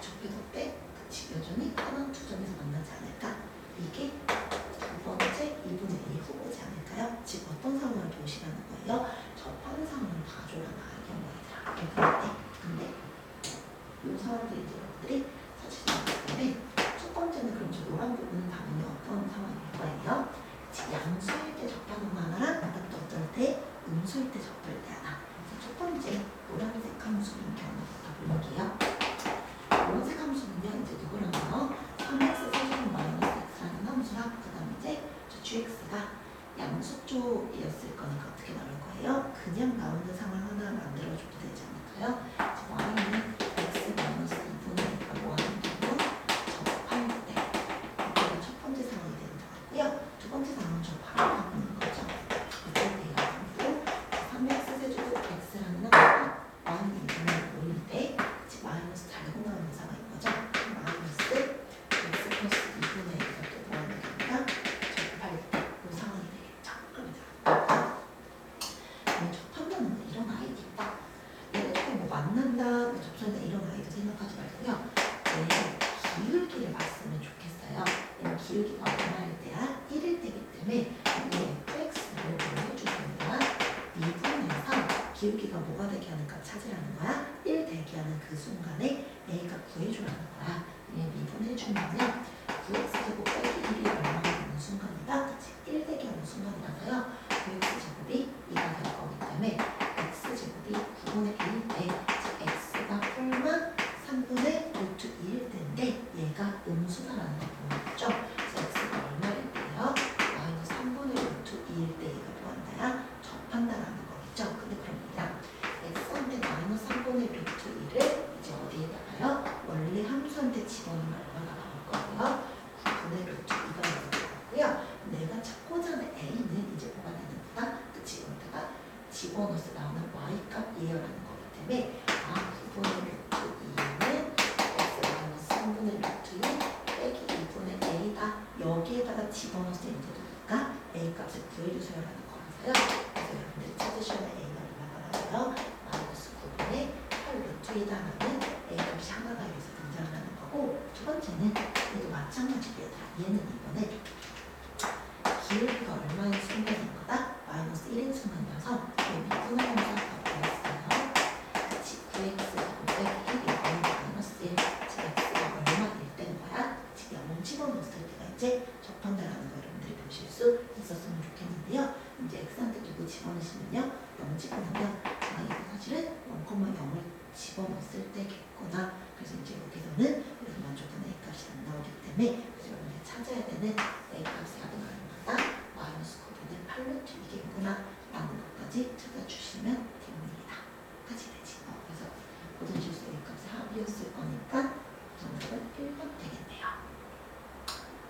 접해서 빼. 그치? 여전히 하나 두 점에서 만나지 않을까? 이게 두 번째 2분의 1 후보지 않을까요? 지금 어떤 상황을 보시라는 거예요? 접하는 상황을 봐줘라는 경우이더라. 이렇게 그럴 때. 근데 이 상황들이 여러분들이 사실 때문에 첫 번째는 그럼 저 노란 부분은 당연히 어떤 상황일 거예요? 즉 양수일 때 접하는 거 하나랑 또 어떨 때 음수일 때 접할 때 하나. 그래서 첫 번째 노란색 함수인 경우부터 볼게요. 노란색 함수는요 이제 누구랑요? 3x 세제곱 마이너스 x라는 함수랑 그 다음에 이제 저 gx가 양수 쪽이었을 거니까 어떻게 나올 거예요? 그냥 나오는 상황 하나 만들어줘도 되지 않을까요? 지금 y는 x 마이너스 2분의 1과 뭐 하는 경우 접할 때 이게 첫 번째 상황이 되는 것 같고요. 두 번째 상황은 저 바로 바꾸는 거죠. 이때 대입하고 3x 세제곱 x라는 함수가 y는 2분의 1을 올릴 때 지금 마이너스 잘공하는 상황인 거죠. 마이너스 x 플러스 2분의 1과 또 뭐 하는 경우가 접할 때 이 상황이 되겠죠. 그럼 접한다는 건 이런 아이디 있다. 얘가 뭐 만난다, 뭐 접선다 이런 아이도 생각하지 말고요. 얘 기울기를 봤으면 좋겠어요. 얘는 기울기가 얼마일 때야? 1일 때기 때문에 이 fx를 뭐 해주는 거야? 미분에서 기울기가 뭐가 되게 하는 값 찾으라는 거야? 1 되게 하는 그 순간에 a가 구해주라는 거야. 얘 미분해주면요 9x제곱 빼기 1이 얼마가 되는 순간이다? 그치? 1 되게 하는 순간이라서요 9x제곱이 2가 될 거기 때문에 x제곱이 9분의 1일 때 즉 x가 뿔만 3분의 루트 2일 때인데 얘가 음수다라는 걸 보여줬죠? 그래서 x가 얼마일 때요? 마이너스 3분의 루트 2일 때 얘가 뭐한다야? 접한다라는 거겠죠? 근데 그럼 그냥 x한테 마이너스 3분의 루트 2를 이제 어디에다가요? 원래 함수한테 집어넣으면 얼마나 나올 거고요? 9분의 루트 2가 나올 거고요. 내가 찾고자 하는 a는 이제 뭐가 되는 거다? 그치? 여기다가 집어넣어서 나오는 y값이에요라는 거기 때문에 9분의 루트 2는 x 3분의 루트 2 빼기 2분의 a다. 여기에다가 집어넣어서 이제 누가 a 값을 구해주세요라는 거라서요. 그래서 여러분들이 찾으셔야 할 a가 얼마가 나와요? 마이너스 9분의 8 루트 2다라는 a 값이 하나가 여기서 등장하는 거고 두 번째는 얘도 마찬가지로 얘는 이번에 기울기가 얼마인 순간인 거다? 마이너스 1인 순간이어서 얘 미분의 함수가 보였어요. 같이 9x 빼기 1이 마이너스 1 즉 x가 얼마일 때인 거야? 지금 0 집어넣었을 때가 이제 접한다라는 거 여러분들이 보실 수 있었으면 좋겠는데요. 이제 x한테 누구 집어넣으시면요 0 집어넣으면 이거 사실은 0,0을 집어넣었을 때겠구나. 그래서 이제 주시면 됩니다. 까지 되지. 그래서 모든 실수 A 값의 합이었을 거니까 정답은 1번 되겠네요.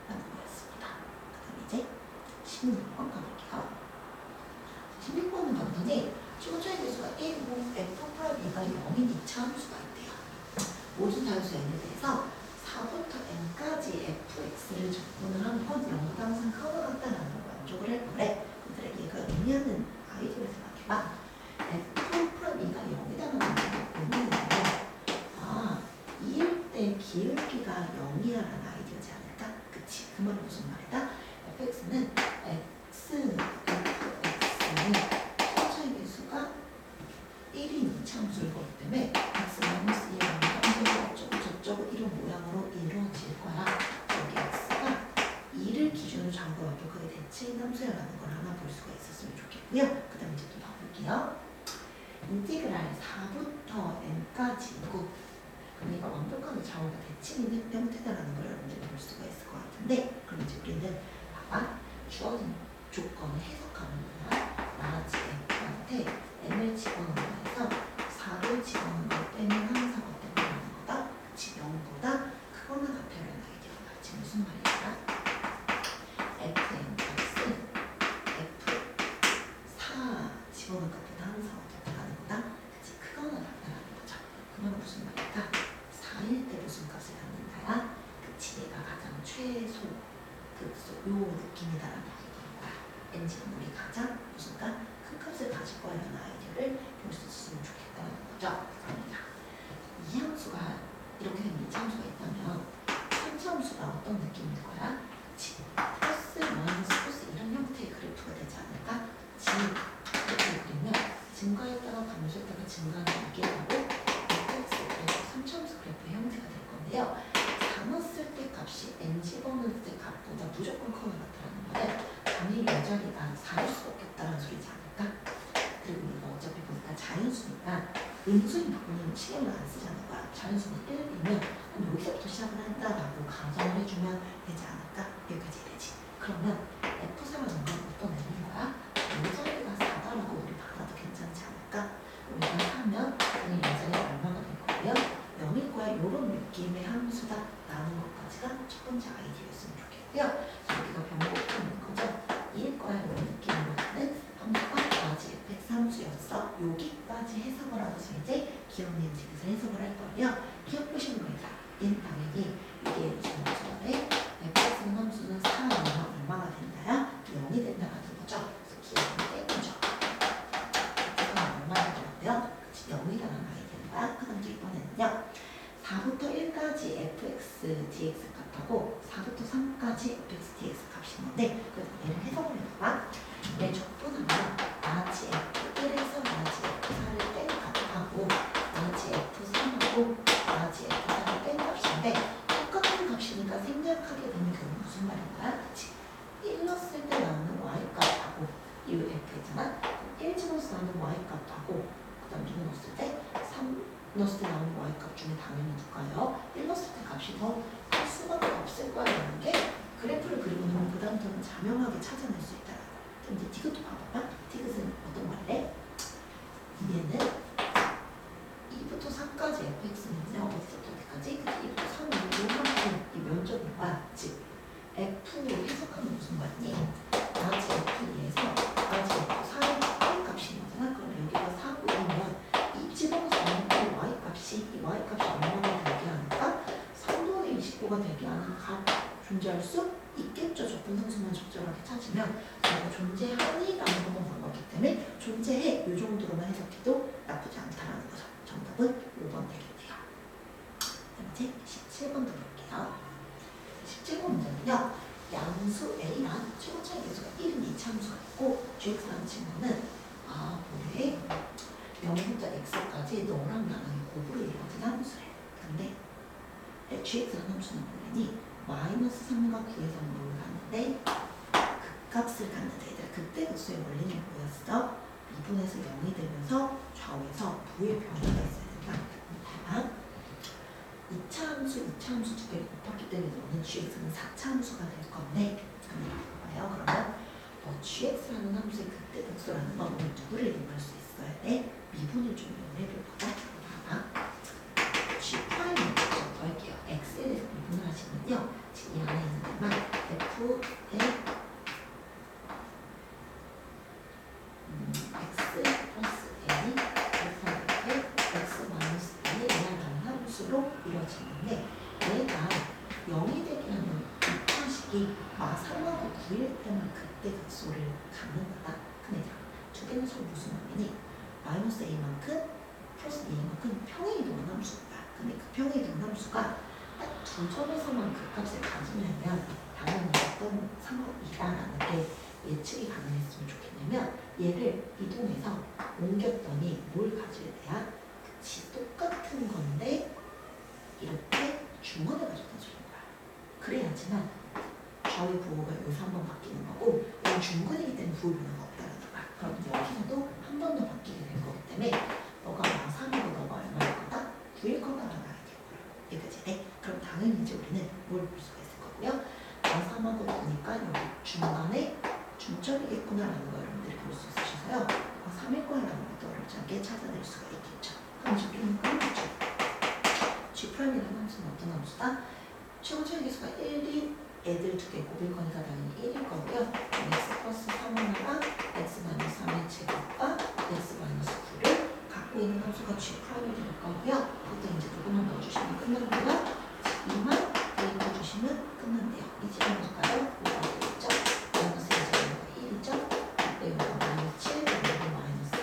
라는 거였습니다. 그 다음 이제 16번 가볼게요. 16번은 봤더니 최고차의 개수가 1, 5, F 플러스 2가 0인 2차 함수가 있대요. 모든 자연수 n에 대해서 4부터 n까지 fx를 적분을 하면 0보다 항상 커가 같다라는 걸 만족을 할 거래. 근데 얘가 의미하는 아이디어를 생각해봐. f 플러스 2가 0이라는 의미는 아, 2일 때 기울기가 0이야라는 아이디어지 않을까? 그치? 그 말은 무슨 말이다? fx는 fx는 최고차의 개수가 1인 2차 함수일 거기 때문에 x-2라는 저쪽은 이런 모양으로 이루어질 거야. 여기 x가 2를 기준으로 잠고 완벽하게 대체인 함수야라는 걸 하나 볼 수가 있었으면 좋겠고요. 그 다음에 이제 또 봐볼게요. 인티그랄 4부터 n까지고 그러니까 완벽하게 좌우가 대칭인 형태다라는 걸 여러분들이 볼 수가 있을 것 같은데 그럼 이제 우리는 봐봐. 주어진 조건을 해석하는 거야. 나지 f한테 n을 집어넣는 거에서 4를 집어넣는 걸 빼면 항상 어떤 걸 하는 거다? 그치, 0보다 크거나 같아라는 아이디어가 나지. 무슨 말이야? fn 플러스 f4 집어넣은 것보다 항상 어떻게 하는 거다? 그치, 크거나 같다라는 거죠. 그 말은 무슨 말일까? 4일 때 무슨 값을 갖는다야? 그치, 얘가 가장 최소 극소 요 느낌이다라는 아이디어가 n지는 우리 가장 무슨 큰 값을 가질 거라는 아이디어를 볼 수 있으면 좋겠다는 거죠. 그러니까 이 함수가 이렇게 된 2차 함수가 있다면 3차 함수가 어떤 느낌일 거야? 그치? 플러스 마이너스 플러스 이런 형태의 그래프가 되지 않을까? 그치? 이렇게 그리면 증가했다가 감소했다가 증가하는 이게하고 fx 그래프 3차 함수 그래프의 형태가 될 건데요. 나눴을 때 값이 n 집어넣을 때 값보다 무조건 커가 같다는 말은 단일 여자리가 4일 수 없겠다는 소리지 않을까? 그리고 이거 어차피 보니까 자연수니까 음수인 부분은 신경을 안 쓰자는 거야. 자연수는 1이면 여기서부터 시작을 한다라고 가정을 해주면 되지 않을까? 여기까지 되지. 그러면 F4라는 건 어떤 의미인 거야? 여자리가 4다라고 우리 받아도 괜찮지 않을까? 우리가 하면 단일 여자리가 얼마가 될 거고요? 0일 거야. 이런 느낌의 함수다 라는 것까지가 첫 번째 아이디어였으면 좋겠고요. 여기가 변곡하는 거죠. 2일 거야. 이런 느낌으로 가는 함수가 나지 fx 함수였어. 여기까지 해석을 하고서 이제 기억니은 짓을 해석을 할 거예요. 기억 표시는 뭐다? 얘는 당연히 이게 무슨 함수에 fx는 함수는 4면 얼마가 된다야? 0이 된다라는 거죠. 그래서 기억은 떼죠. fx가 얼마나 되는데요? 0이라는 아이디어가 그 다음 이번에는요. 4부터 1까지 fx dx 값하고 4부터 3까지 fx dx 값이 있는데 그래서 얘를 해석을 해봐. 얘 적분하면 나지 f1에서 나지 f4를 뺀 값하고 나지 f3하고 나지 f4를 뺀 값인데 똑같은 값이니까 생략하게 되는 게 무슨 말인 거야? 그치? 1 넣었을 때 나오는 y 값하고 이 f잖아? 1 집어서 나오는 y 값하고 그 다음 누구 넣었을 때 3 넣었을 때 나오는 y값 중에 당연히 누가요? 1 넣었을 때 값이 더 클 수밖에 없을 거라는 게 그래프를 그리고 나면 그 다음부터는 자명하게 찾아낼 수 있다는 거. 그럼 이제 디귿도 봐봐봐. 디귿은 어떤 말이래? 얘는 2부터 3까지 fx는요. 어디서부터 어디까지? 2부터 3은 요만큼 이 면적인 거야. 즉 f로 해석하면 무슨 말이니? 나지 f2에서 나지 f4의 뺀 값인 거잖아. 그럼 여기가 4고이면 이 집어넣어서 나오는 y값이 이 y값이 얼마나 되게 하니까 3분의 29가 되게 하는 값 존재할 수 있겠죠. 적분 상수만 적절하게 찾으면 저희가 존재하니라는 것만 물어봤기 때문에 존재해 이 정도로만 해석해도 나쁘지 않다라는 거죠. 정답은 5번 되겠네요. 그럼 이제 17번도 볼게요. 17번 문제는요. 양수 A랑 최고차의 개수가 1은 2차 함수가 있고 gx라는 친구는 고래에 0부터 x까지 너랑 나랑 곱으로 이루어진 함수래. 근데 gx라는 함수는 원래니 마이너스 3과 9에서 뭘 갖는데 극값을 갖는데 얘들아 그때 극수의 원리는 뭐였어? 미분에서 0이 되면서 좌우에서 부의 변화가 있어야 된다. 봐봐. 2차 함수 두 개를 곱했기 때문에 너는 gx는 4차 함수가 될 건데 한번 봐봐요. 그러면 gx라는 함수의 그때 극수라는 건 오늘 누구를 이용할 수 있어야 녀석이 마3하고 9일 때만 그때 극소를 갖는 거다. 근데 두 개는 서로 무슨 의미니? 마이너스 a만큼 플러스 a만큼 평행이동한 함수다. 근데 그 평행이동한 함수가 딱 두 점에서만 그 값을 가지려면 당연히 어떤 상황이다라는 게 예측이 가능했으면 좋겠냐면 얘를 이동해서 옮겼더니 뭘 가져야 돼야? 그치, 똑같은 건데 이렇게 중원을 가져다 주는 거야. 그래야지만 좌우 부호가 여기서 한 번 바뀌는 거고 얘는 중근이기 때문에 부호 변화가 없다는 거야. 그럼 여기서도 한 번 더 바뀌게 될 거기 때문에 너가 마3이고 너가 얼마일 거다? 9일 거다라는 아이디어야. 여기까지 돼? 그럼 당연히 이제 우리는 뭘 볼 수가 있을 거고요. 마3하고 보니까 여기 중간에 중점이겠구나라는 거 여러분들이 볼 수 있으셔서요. 3일 거라는 것도 어렵지 않게 찾아낼 수가 있겠죠. 그럼 이제 우리는 그렇겠죠. G'이라는 함수는 어떤 함수다? 최고차의 계수가 1인 애들 두 개 곱일 거니까 당연히 1일 거고요. x 플러스 3하나랑 x 마이너스 3의 제곱과 x 마이너스 9를 갖고 있는 함수가 G'이 될 거고요. 그것도 이제 누구만 넣어주시면 끝나고요. 2만 대입해 주시면 끝난대요. 이 집어넣을까요? 뭐가 되겠죠? 마이너스 1제곱가 1이죠? 그때 여기가 마이너스 7, 여기 마이너스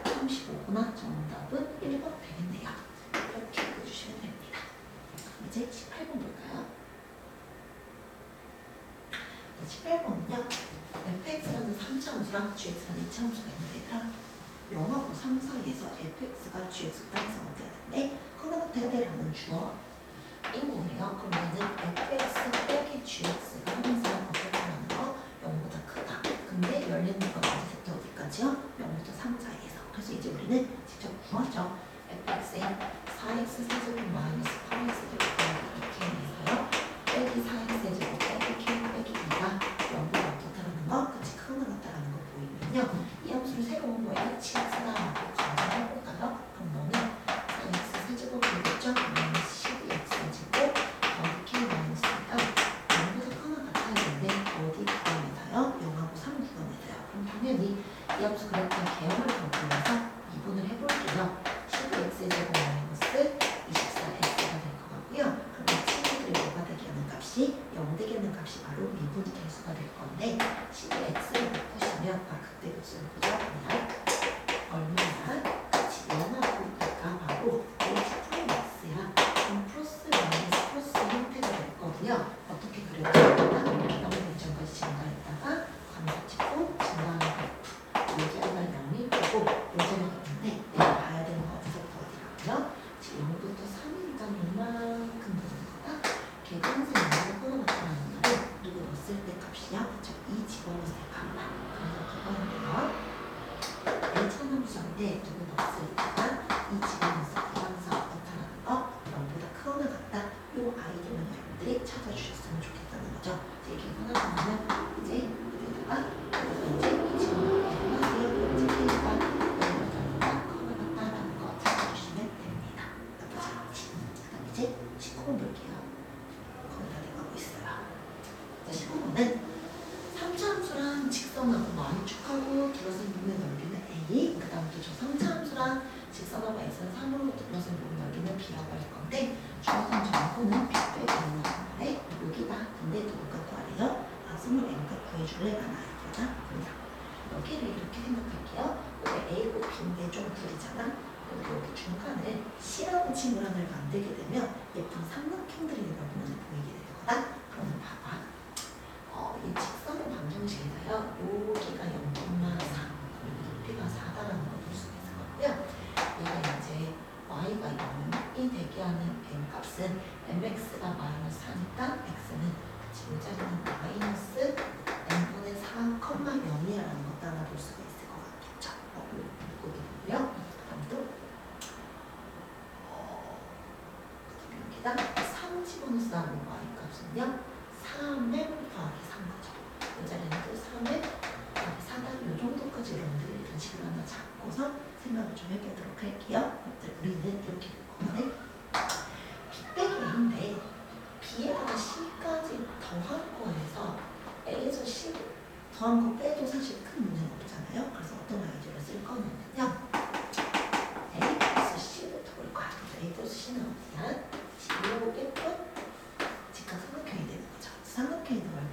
35구나. 정답은 1번 되겠네요. 이렇게 해주시면 됩니다. 이제 18번 볼까요? 18번은요. fx라는 3차 함수랑 gx라는 2차 함수가 있는데 얘들아 영하고 3 사이에서 fx가 gx가 따라서 어때야 되는데 커다랗게 해라는 주어인 거네요. 그럼 얘는 fx 빼기 gx가 항상 어떻다라는 거 0보다 크다. 근데 열리는 건 어디서부터 어디까지요? 0부터 3 사이에서. 그래서 이제 우리는 직접 구하죠. fx의 4x 세제곱 마이너스 8x 제곱 이렇게 해서요. 빼기 4x 세제곱 빼기 k 빼기 2가 0보다 어떻다라는 거, 그치 크거나 같다라는 거 보이면요. 이 함수를 새로 온 거에 gx라고 가정해볼까요? 그럼 너는 4x 세제곱 되겠죠? 마이너스 12x 세제곱 더하기 k 마이너스 2가 0보다 크거나 같아야 되는데 어디 구간에서요? 0하고 3 구간에서요. 그럼 당연히 이 함수 그랬던 개형을 바꾸면서 미분을 해볼게요. 12x의 제곱 마이너스 24x가 될 것 같고요. 그럼 이 친구들이 뭐가 되게 하는 값이 0 되게 하는 값이 바로 미분 개수가 될 건데 12x를 바꾸시면 그때 값을 보자 보면 얼마나 같이 0하고 2가 바로 h+x야. 그럼 플러스 마이너스 플러스 형태가 될 거고요. 어떻게 그려지냐면 0의 전까지 증가했다가 감소 찍고 증가하는 거 요제가 0이 되고 요제가 있는데 내가 봐야 되는 거 어디서부터 어디라고요? 지금 0부터 3이니까 이만큼 되는 거다. 개방생이라고 끊어놨다는 말을 누구 넣었을 때 값이야? 그쵸? 이 집어넣었을 때 값만. 그래서 그거는요. A차함수인데 누구 넣었을 때가 이 집어넣었을 때 항상 어떻다라는 거 0보다 크거나 같다. 요 아이들만 여러분들이 찾아주셨으면 좋겠다는 거죠. 이제 이렇게 하나 보면 이제 여기다가 이제 이 집어넣을 때 하나세요. 이제 K가 0보다 크거나 같다라는 거 찾아주시면 됩니다. 나쁘지 않지. 그다음 이제 19번 볼게요. 거의 다 돼가고 있어요. 자, 19번은 3차 함수랑 직선하고 y축하고 둘러싼 부분의 넓이는 a, 그 다음 또 저 3차 함수랑 직선하고 x는 3으로 둘러싼 부분 넓이는 b라고 할 건데 중요한 정보는 b 빼기 n이라는 말에 여기다. 근데 누가 구하래요? 스몰 n가 구해줄래라는 아이디어다. 그냥 여기를 이렇게 생각할게요. 여기 a고 b인데 좀 구리잖아. 여기 중간을 C라는 친구랑을 만들게 되면 예쁜 삼각형들이 여러분한테 보이게 될 거다. 그러면 봐봐. 이 직선의 방정식에다요. 여기가 0,4, 높이가 4다라는 걸 볼 수가 있을 거고요. 얘가 이제 y가 0이 되게 하는 n 값은 mx가 마이너스 4니까 x는 지금 자리는 마이너스 n분의 4, 0이라는 것 따라 볼 수가 있을 것 같겠죠. 이거고요. 그다음 또 여기다 3 집어넣어서 나오는 y값은요. 3의 더하기 3거죠. 이 자리는 또 3의 더하기 4다. 이 정도까지 여러분들이 이런 식으로 하나 잡고서 생각을 좀 해보도록 할게요. 우리는 이렇게 될 거거든. b 빼기 a인데 b에다가 c까지 더한 거에서 a에서 c 더한 거 빼도 사실 큰 문제는 없잖아요. 그래서 어떤 아이디어를 쓸 거냐면요. a 플러스 c부터 볼 거야. a 플러스 c는 어디야? 11하고 뺐고 직각 삼각형이 되는 거죠. 삼각형이 더할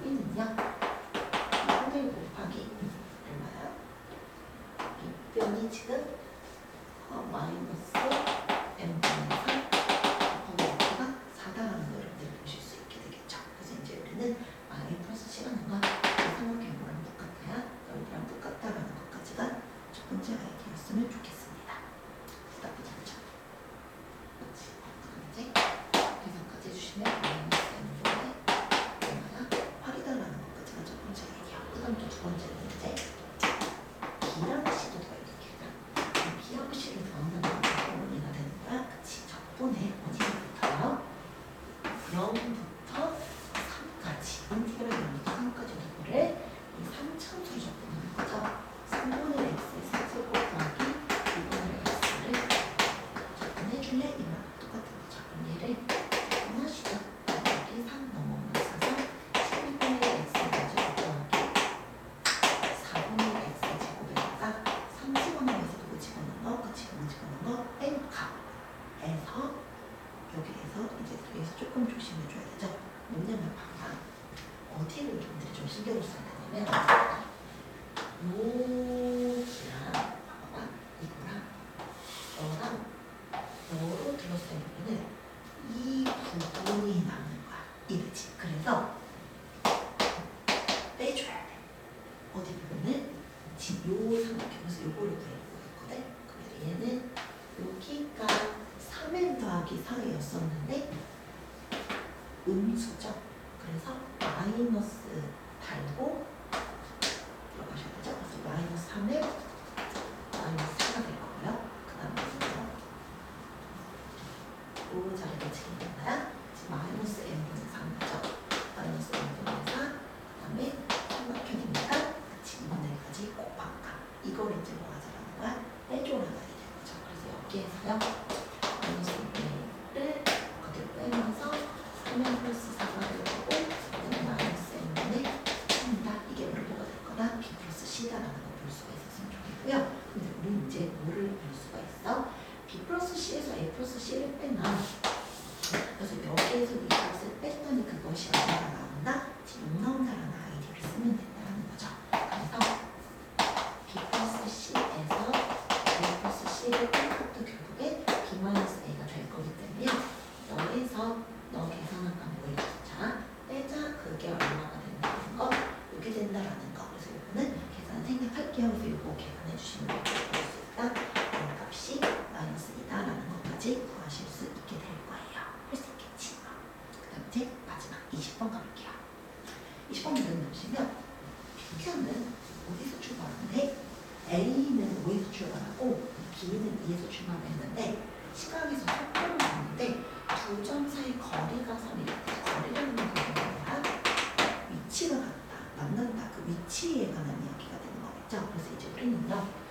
그래서 조금 조심해줘야 되죠. 뭐냐면 봐봐. 어디를 여러분들이 좀 신경을 써야 되냐면 여기랑 봐봐. 이거랑 너랑 너로 들었을 때는 이 부분이 남는 거야. 이거지. 그래서 빼줘야 돼. 어디 부분을? 지금 요 삼각형에서 요거를 구해보고 있거든. 그래서 얘는 여기가 3n 더하기 4였었는데 음수죠. 그래서 마이너스 달고 들어가셔야 되죠. 그래서 마이너스 3을 마이너스 4가 될 거고요. 그 다음에 이 자리가 지금 있나요? 지금 마이너스 n분의 3이죠. 마이너스 n분의 4. 그 다음에 삼각형이니까 지금 여기까지 곱한가. 이걸 이제 뭐 하자라는 거야? 빼줘라는 말이 되는 거죠. 그래서 여기에서요. 마이너스 1을 그대로 빼면서 3n 플러스 4가 될 거고 마이너스 n분의 3이다. 이게 뭐가 될 거다? b 플러스 c다라는 걸 볼 수가 있었으면 좋겠고요. 근데 우리 이제 뭐를 볼 수가 있어? b 플러스 c에서 a 플러스 c를 빼나 그래서 여기에서 이것을 뺐더니 그것이 얼마가 나온다? 지금 6 나온다라는 아이디어를 쓰면 된다는 거죠. 그래서 b 플러스 c에서 a 플러스 c를 뺀 것도 결국에 b 마이너스 a가 될 거기 때문에 여기서 너 계산한 건 뭐예요? 자, 빼자 그게 얼마가 된다는 거, 이렇게 된다라는 거. 그래서 이거는 계산 생략할게요. 그래서 이거 계산해 주시면 볼 수 있다. 이 값이 마이너스 2다라는 것까지 구하실 수 있게 될 거예요. 할 수 있겠지. 그 다음 이제 마지막 20번 가볼게요. 20번 문제는 보시면 Q는 어디서 출발하는데 A는 5에서 출발하고 B는 2에서 출발했는데 시각에서 속도를 봤는데 두 점 사이 거리가 3이랬대. 거리라는 건 뭐야? 위치가 같다. 만난다. 그 위치에 관한 이야기가 되는 거겠죠. 그래서 이제 우리는요.